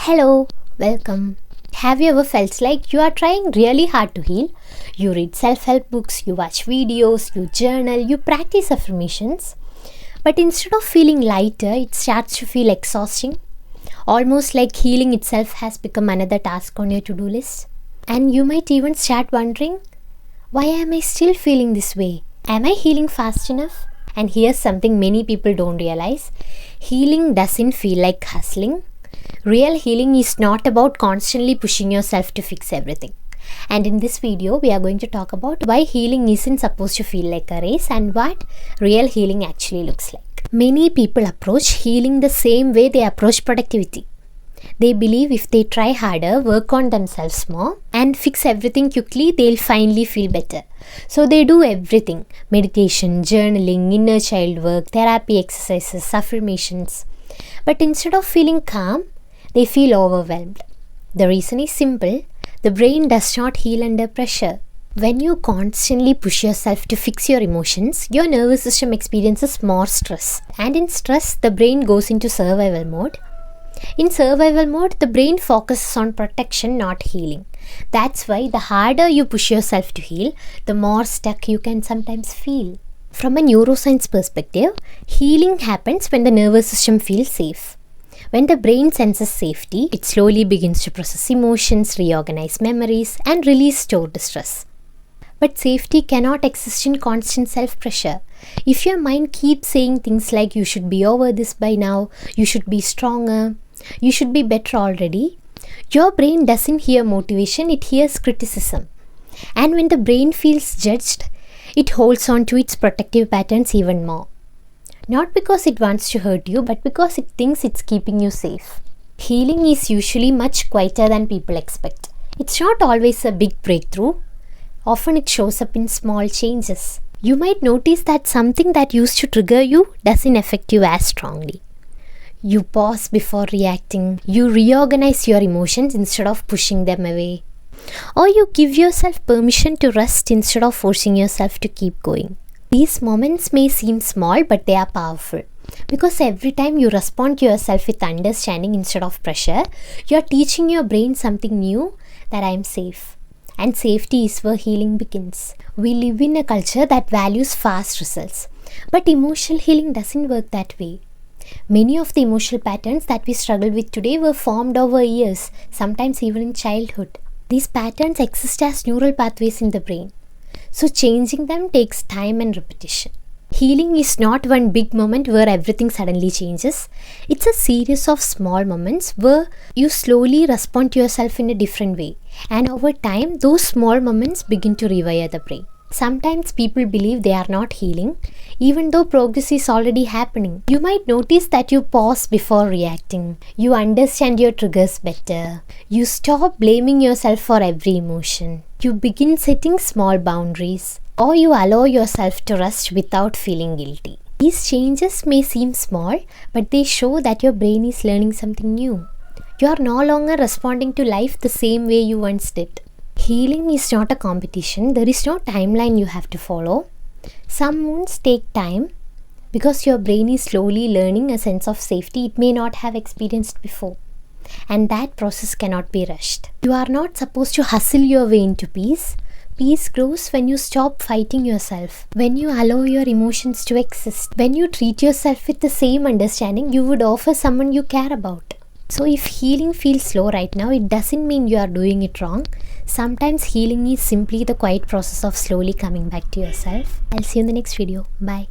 Hello, welcome. Have you ever felt like you are trying really hard to heal? You read self help books, you watch videos, you journal, you practice affirmations. But instead of feeling lighter, it starts to feel exhausting. Almost like healing itself has become another task on your to do list. And you might even start wondering, why am I still feeling this way? Am I healing fast enough? And here's something many people don't realize, healing doesn't feel like hustling. Real healing is not about constantly pushing yourself to fix everything. And in this video, we are going to talk about why healing isn't supposed to feel like a race and what real healing actually looks like. Many people approach healing the same way they approach productivity. They believe if they try harder, work on themselves more, and fix everything quickly, they'll finally feel better. So they do everything: meditation, journaling, inner child work, therapy exercises, affirmations. But instead of feeling calm, they feel overwhelmed. The reason is simple: the brain does not heal under pressure. When you constantly push yourself to fix your emotions, your nervous system experiences more stress. And in stress, the brain goes into survival mode. In survival mode, the brain focuses on protection, not healing. That's why the harder you push yourself to heal, the more stuck you can sometimes feel. From a neuroscience perspective, healing happens when the nervous system feels safe. When the brain senses safety, it slowly begins to process emotions, reorganize memories, and release stored stress. But safety cannot exist in constant self-pressure. If your mind keeps saying things like you should be over this by now, you should be stronger, you should be better already, your brain doesn't hear motivation, it hears criticism. And when the brain feels judged, it holds on to its protective patterns even more. Not because it wants to hurt you, but because it thinks it's keeping you safe. Healing is usually much quieter than people expect. It's not always a big breakthrough. Often it shows up in small changes. You might notice that something that used to trigger you doesn't affect you as strongly. You pause before reacting. You reorganize your emotions instead of pushing them away. Or you give yourself permission to rest instead of forcing yourself to keep going. These moments may seem small, but they are powerful. Because every time you respond to yourself with understanding instead of pressure, you are teaching your brain something new, that I am safe. And safety is where healing begins. We live in a culture that values fast results. But emotional healing doesn't work that way. Many of the emotional patterns that we struggle with today were formed over years, sometimes even in childhood. These patterns exist as neural pathways in the brain. So changing them takes time and repetition. Healing is not one big moment where everything suddenly changes. It's a series of small moments where you slowly respond to yourself in a different way. And over time, those small moments begin to rewire the brain. Sometimes people believe they are not healing, even though progress is already happening. You might notice that you pause before reacting. You understand your triggers better. You stop blaming yourself for every emotion. You begin setting small boundaries. Or you allow yourself to rest without feeling guilty. These changes may seem small, but they show that your brain is learning something new. You are no longer responding to life the same way you once did. Healing is not a competition. There is no timeline you have to follow. Some wounds take time because your brain is slowly learning a sense of safety it may not have experienced before. And that process cannot be rushed. You are not supposed to hustle your way into peace. Peace grows when you stop fighting yourself, when you allow your emotions to exist, when you treat yourself with the same understanding you would offer someone you care about. So if healing feels slow right now, it doesn't mean you are doing it wrong. Sometimes healing is simply the quiet process of slowly coming back to yourself. I'll see you in the next video. Bye.